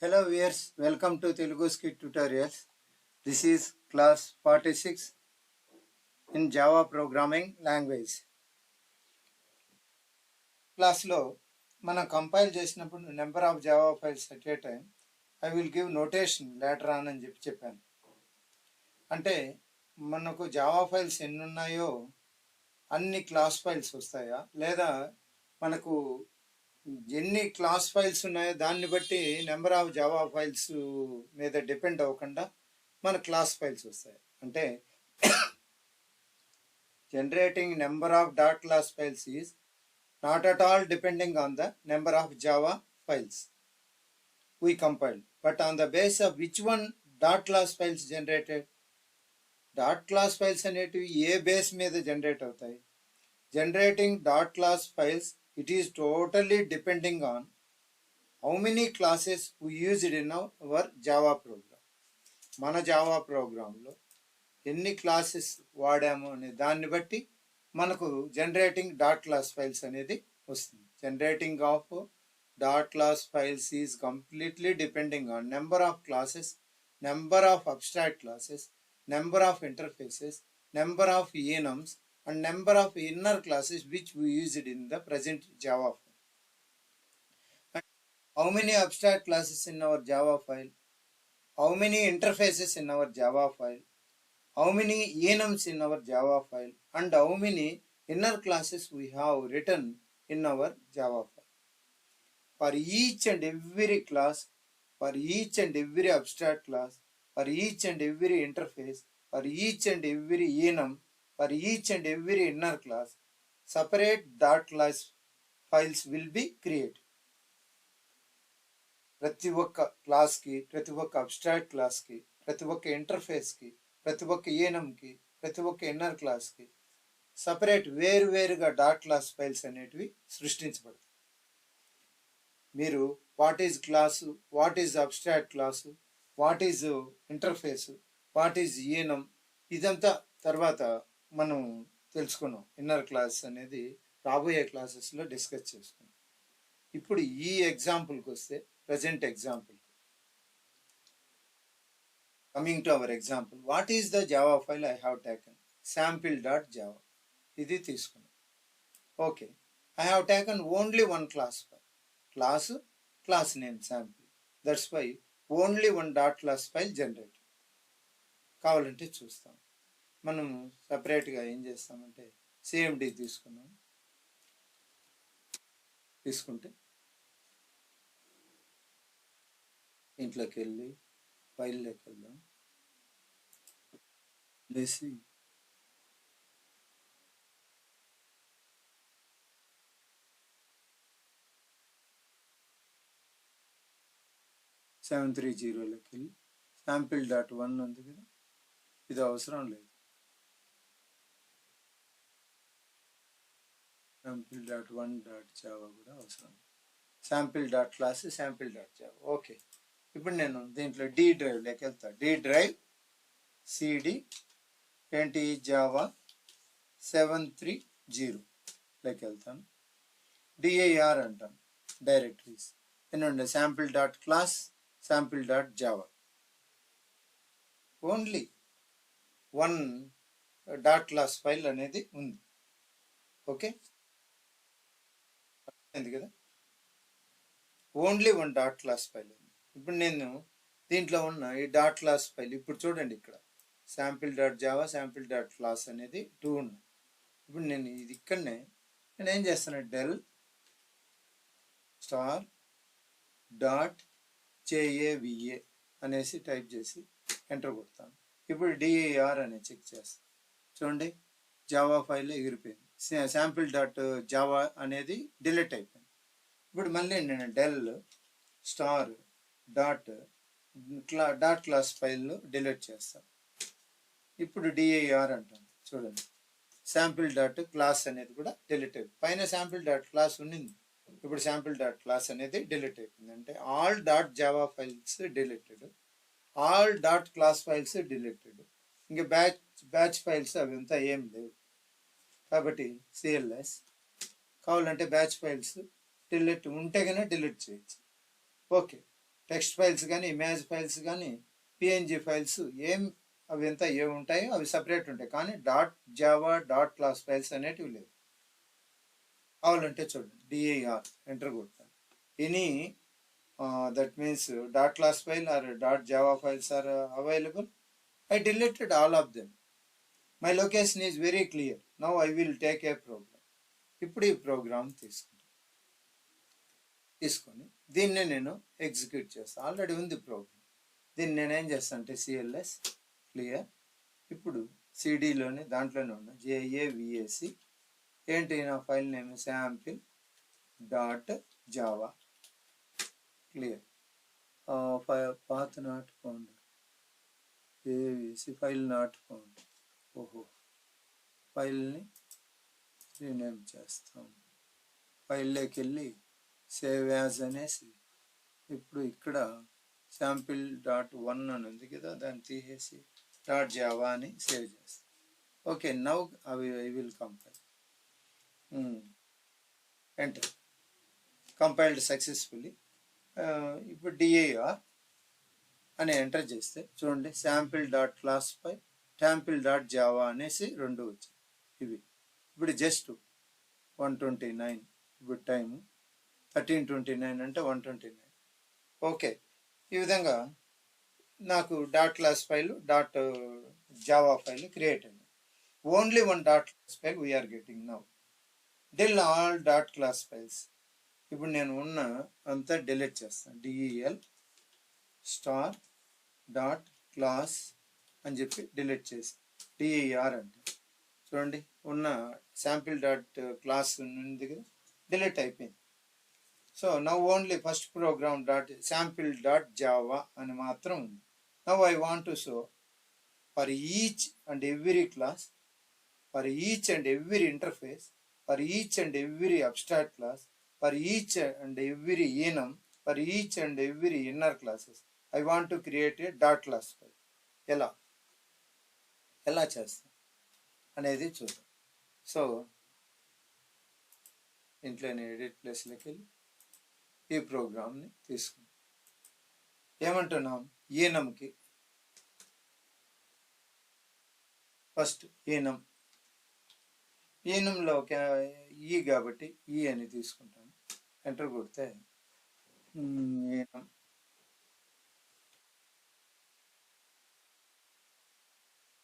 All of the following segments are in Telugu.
Hello viewers, welcome to Telugu Scit tutorials. This is class 46 in Java programming language. Class లో మనం కంపైల్ చేసినప్పుడు number of Java files at a time I will give notation later on అని చెప్పాను. అంటే మనకు జావా ఫైల్స్ ఎన్ని ఉన్నాయో అన్ని క్లాస్ ఫైల్స్ వస్తాయా, లేదా మనకు ఎన్ని క్లాస్ ఫైల్స్ ఉన్నాయో దాన్ని బట్టి నెంబర్ ఆఫ్ జావా ఫైల్స్ మీద డిపెండ్ అవ్వకుండా మన క్లాస్ ఫైల్స్ వస్తాయి. అంటే generating number of dot class files is not at all depending on the number of Java files we compiled, but on the base of which one dot class files generated. Dot class files అనేటివి ఏ బేస్ మీద జనరేట్ అవుతాయి? Generating dot class files, it is totally depending on how many classes we used in our Java program. మన జావా ప్రోగ్రాంలో ఎన్ని క్లాసెస్ వాడాము అనే దాన్ని బట్టి మనకు జనరేటింగ్ డాట్ క్లాస్ ఫైల్స్ అనేది వస్తుంది. Generating of dot class files is completely depending on number of classes, number of abstract classes, number of interfaces, number of enums and number of inner classes which we used in the present Java file. And how many abstract classes in our Java file, how many interfaces in our Java file, how many enums in our Java file, and how many inner classes we have written in our Java file. For each and every class, for each and every abstract class, for each and every interface, for each and every enum, for each and every inner class, separate dot class files will be created. ప్రతి ఒక్క క్లాస్కి, ప్రతి ఒక్క అబ్స్ట్రాక్ట్ క్లాస్కి, ప్రతి ఒక్క ఇంటర్ఫేస్కి, ప్రతి ఒక్క enumకి, ప్రతి ఒక్క ఇన్నర్ క్లాస్కి సపరేట్ వేరువేరుగా డాట్ క్లాస్ ఫైల్స్ అనేటివి సృష్టించబడతాయి. మీరు what is class, what is abstract class, what is interface, what is enum, ఇదంతా తర్వాత మనం తెలుసుకున్నాం. ఇన్నర్ క్లాస్ అనేది రాబోయే క్లాసెస్లో డిస్కస్ చేసుకున్నాం. ఇప్పుడు ఈ ఎగ్జాంపుల్కి వస్తే, present example, coming to our example, what is the Java file I have taken? sample.java ఇది తీసుకున్నాం. Okay, I have taken only one class file, class name sample. That's why only one dot class file generate. కావాలంటే చూస్తాం. మనం సపరేట్గా ఏం చేస్తామంటే సిఎండి తీసుకున్నాం. తీసుకుంటే ఇంట్లోకి వెళ్ళి ఫైల్లోకి వెళ్దాం. లేసి .730లోకి వెళ్ళి sample.1 ఉంది కదా, ఇది అవసరం లేదు. sample.1.java కూడా అవసరం. sample.class, sample.java. ఓకే, ఇప్పుడు నేను దీంట్లో డి డ్రైవ్లోకి వెళ్తా. డి డ్రైవ్ సిడి ఏంటి, జావా 730లోకి వెళ్తాను. డిఐఆర్ అంటాను, డైరెక్టరీస్. ఎన్నుండే sample.class, sample.java. Only one dot class file అనేది ఉంది. ఓకే, అయింది కదా, only one dot class file ఉంది. ఇప్పుడు నేను దీంట్లో ఉన్న ఈ డాట్ క్లాస్ ఫైల్ ఇప్పుడు చూడండి, ఇక్కడ sample.java, sample.class అనేది 2 ఉన్నాయి. ఇప్పుడు నేను ఇది ఇక్కడనే నేను ఏం చేస్తాను, డెల్ స్టార్ డాట్ JAVA అనేసి టైప్ చేసి ఎంటర్ కొడతాను. ఇప్పుడు డిఐఆర్ అనేది చెక్ చేస్తాను. చూడండి, జావా ఫైల్ ఎగిరిపోయింది. sample.java అనేది డిలీట్ అయిపోయింది. ఇప్పుడు మళ్ళీ నేను del star dot class file delete చేస్తాను. ఇప్పుడు డిఐఆర్ అంటాను. చూడండి, sample.class అనేది కూడా డిలీట్ అయిపోయింది. పైన sample.class ఉండింది, ఇప్పుడు sample.class అనేది డిలీట్ అయిపోయింది. అంటే all dot Java files deleted, all dot class files deleted. ఇంకా బ్యాచ్ ఫైల్స్ అవంతా ఏం లేవు. కాబట్టి సిఎల్ఎస్ కావాలంటే బ్యాచ్ ఫైల్స్ డిలీట్ ఉంటే కనుక డిలీట్ చేయొచ్చు. ఓకే, టెక్స్ట్ ఫైల్స్ కానీ ఇమేజ్ ఫైల్స్ కానీ పిఎన్జి ఫైల్స్ అవంతా ఏమి ఉంటాయో అవి సపరేట్ ఉంటాయి, కానీ dot Java dot class files అనేటివి లేవు. కావాలంటే చూడండి, డిఐఆర్ ఎంటర్ కొడతాను. Any that means dot class file or dot java files are available. I deleted all of them. My location is very clear. Now I will take a program. ఇప్పుడు ఈ ప్రోగ్రామ్ తీసుకొని దీన్ని నేను ఎగ్జిక్యూట్ చేస్తాను. ఆల్రెడీ ఉంది ప్రోగ్రామ్. దీన్ని నేనేం చేస్తాను అంటే సిఎల్ఎస్ క్లియర్. ఇప్పుడు సిడిలోనే దాంట్లోనే ఉన్న JAVAC ఏంటి నా file name sample dot Java clear. Path not found, file not found. ఓహో, ఫైల్ని రీనేమ్ చేస్తాం. ఫైల్లోకి వెళ్ళి సేవ్ యాజ్ అనేసి ఇప్పుడు ఇక్కడ శాంపిల్ .1 అని ఉంది కదా, దాన్ని తీసేసి .java అని సేవ్ చేస్తాం. Okay, now I will compile. Enter. Compiled successfully. ఇప్పుడు డిఐఆర్ అని ఎంటర్ చేస్తే చూడండి, sample.class5 sample.java అనేసి రెండు వచ్చాయి. ఇవి ఇప్పుడు జస్ట్ 129. ఇప్పుడు టైము 13:29 అంటే 129. ఓకే, ఈ విధంగా నాకు dot class file dot Java file create అయింది. Only one dot class file we are getting now. Del all dot class files. ఇప్పుడు నేను ఉన్న అంతా డిలీట్ చేస్తాను. DEL స్టార్ డాట్ క్లాస్ అని చెప్పి డిలీట్ చేసి DIR అంటే చూడండి, ఉన్న శాంపిల్ డాట్ క్లాస్ ఉంది కదా, డిలీట్ అయిపోయింది. So now only first program dot sample dot Java అని మాత్రం ఉంది. Now I want to show for each and every class, for each and every interface, for each and every abstract class, for each and every enum, for each and every inner classes, I want to create a dot class file. ఎలా చేస్తాం అనేది చూద్దాం. సో ఇంట్లోనే ఎడిట్ ప్లేస్లోకి వెళ్ళి ఈ ప్రోగ్రామ్ని తీసుకుంటాం. ఏమంటున్నాం, ఈనంకి ఫస్ట్ ఈనంలో ఈ కాబట్టి ఈ అని తీసుకుంటాను. ఎంటర్ కొడితే ఈనం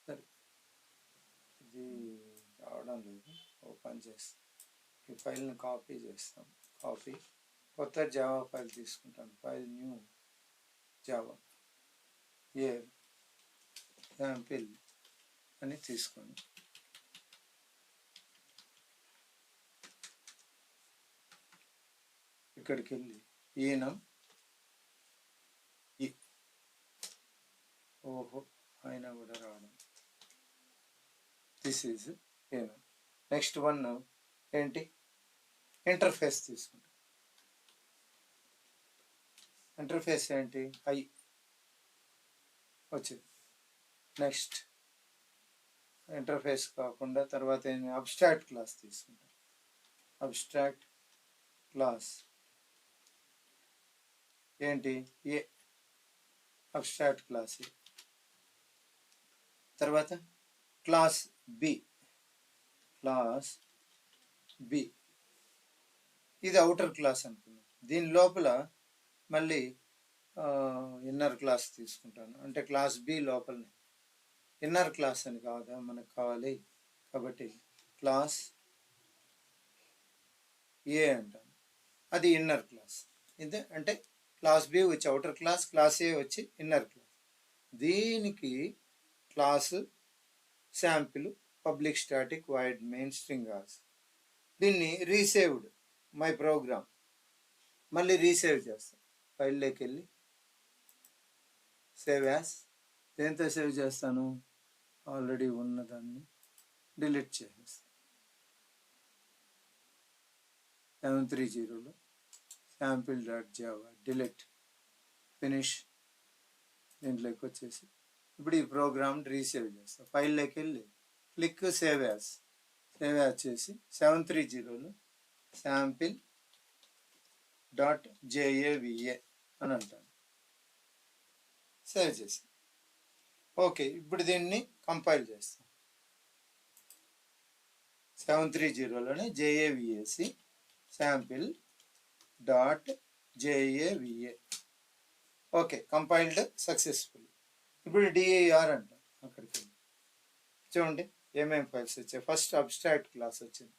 సరే, ఇది రావడం లేదు. ఓపెన్ చేస్తాం, ఈ ఫైల్ని కాపీ చేస్తాం. కాపీ, కొత్త జావా ఫైల్ తీసుకుంటాను. ఫైల్ న్యూ జావా శాంపిల్ అని తీసుకొని ఇక్కడికి వెళ్ళి ఈనం ఓహో అయినా కూడా రావడం. This is enum. Next one ఏంటి, ఇంటర్ఫేస్ తీసుకుంటాం. ఇంటర్ఫేస్ ఏంటి, వచ్చింది. నెక్స్ట్ ఇంటర్ఫేస్ కాకుండా తర్వాత అబ్స్ట్రాక్ట్ క్లాస్ తీసుకుంటాం. అబ్స్ట్రాక్ట్ క్లాస్ ఏంటి, అబ్స్ట్రాక్ట్ క్లాస్. తర్వాత క్లాస్ బి ఇది అవుటర్ క్లాస్ అనుకున్నాం. దీని లోపల మళ్ళీ ఇన్నర్ క్లాస్ తీసుకుంటాను. అంటే క్లాస్ బి లోపలనే ఇన్నర్ క్లాస్ అని కాదా మనకు కావాలి, కాబట్టి క్లాస్ ఏ అంటాను, అది ఇన్నర్ క్లాస్. ఇదే అంటే క్లాస్ బి వచ్చి అవుటర్ క్లాస్, క్లాస్ ఏ వచ్చి ఇన్నర్ క్లాస్. దీనికి class sample public static void main string args. దీన్ని రీసేవ్డ్ మై ప్రోగ్రామ్ మళ్ళీ రీసేవ్ చేస్తాం. ఫైల్లోకి వెళ్ళి సేవ్ యాస్. దేంతో సేవ్ చేస్తాను, ఆల్రెడీ ఉన్నదాన్ని డిలీట్ చేసేస్తాను. 730లో sample.java డిలీట్ ఫినిష్. దీంట్లోకి వచ్చేసి ఇప్పుడు ఈ ప్రోగ్రామ్ రీసేవ్ చేస్తాం. ఫైల్లోకి వెళ్ళి క్లిక్ సేవ్ యాజ్ చేసి 730లో sample.java అని అంటాను. సేవ్ చేసాం. ఓకే, ఇప్పుడు దీన్ని కంపైల్ చేస్తాం. 730లోనే JAVAC sample dot JAVA. Okay, compiled successful. ఇప్పుడు DIR అంటాం. అక్కడికి చూడండి ఏమేమి ఫైల్స్ వచ్చాయి. ఫస్ట్ అబ్స్ట్రాక్ట్ క్లాస్ వచ్చింది,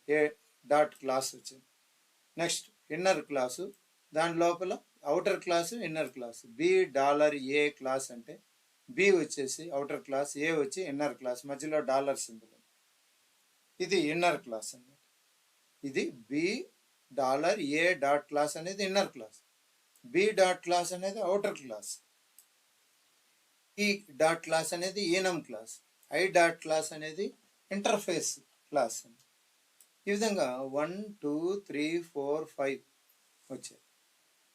ఏ డాట్ క్లాస్ వచ్చింది. నెక్స్ట్ ఇన్నర్ క్లాసు, దాని లోపల outer class inner class. $A class అంటే B వచ్చేసి అవుటర్ క్లాస్, A వచ్చి ఇన్నర్ క్లాస్, మధ్యలో డాలర్ సింబల్. ఇది ఇన్నర్ క్లాస్ అన్నమాట. ఇది $A డాట్ క్లాస్ అనేది inner class, B dot class అనేది అవుటర్ క్లాస్, ఈ డాట్ క్లాస్ అనేది ఈనం క్లాస్, I డాట్ క్లాస్ అనేది ఇంటర్ఫేస్ క్లాస్. ఈ విధంగా 1 2 3 4 5 వచ్చాయి.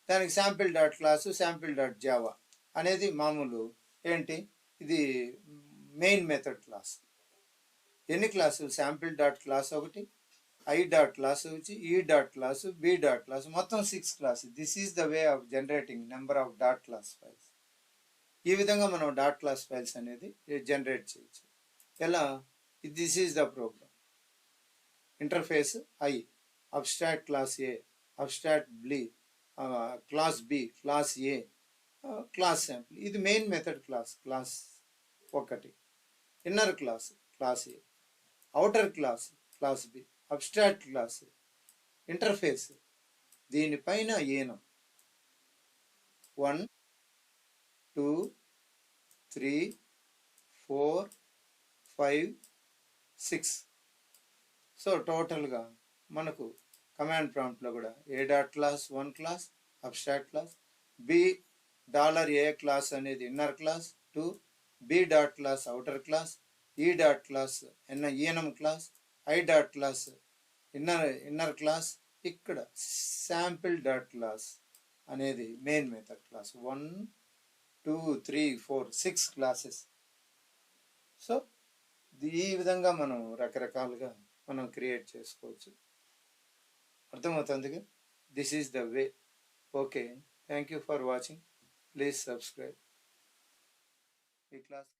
దానికి sample dot class, sample dot Java అనేది మామూలు ఏంటి, ఇది మెయిన్ మెథడ్ క్లాస్. ఎన్ని క్లాసు, శాంపిల్ డాట్ క్లాస్ ఒకటి, I డాట్ క్లాస్ వచ్చి, E dot class, B dot class, మొత్తం 6 class. This is the way of generating number of dot class files. ఈ విధంగా మనం డాట్ క్లాస్ ఫైల్స్ అనేది జనరేట్ చేయొచ్చు. ఎలా, this is the program. Interface I, abstract class A, abstract class B, class A, class sample. ఇది మెయిన్ మెథడ్ క్లాస్, క్లాస్ ఒకటి. Inner class class A, outer class class B, abstract class, interface, దీనిపైన ఏనం 1 2 3 4 5 6. సో టోటల్గా మనకు కమాండ్ ప్రాంప్ట్లో కూడా A dot class 1 class abstract class, $A class అనేది inner class 2, B dot class outer class, E dot class enum class, I dot class inner class. ఇక్కడ శాంపిల్ డాట్ క్లాస్ అనేది main method class. 1 2 3 4 6 classes. So ఈ విధంగా మనం రకరకాలుగా మనం క్రియేట్ చేసుకోవచ్చు. అర్థమవుతుందిగా, this is the way. Okay, thank you for watching. Please subscribe. ఈ క్లాస్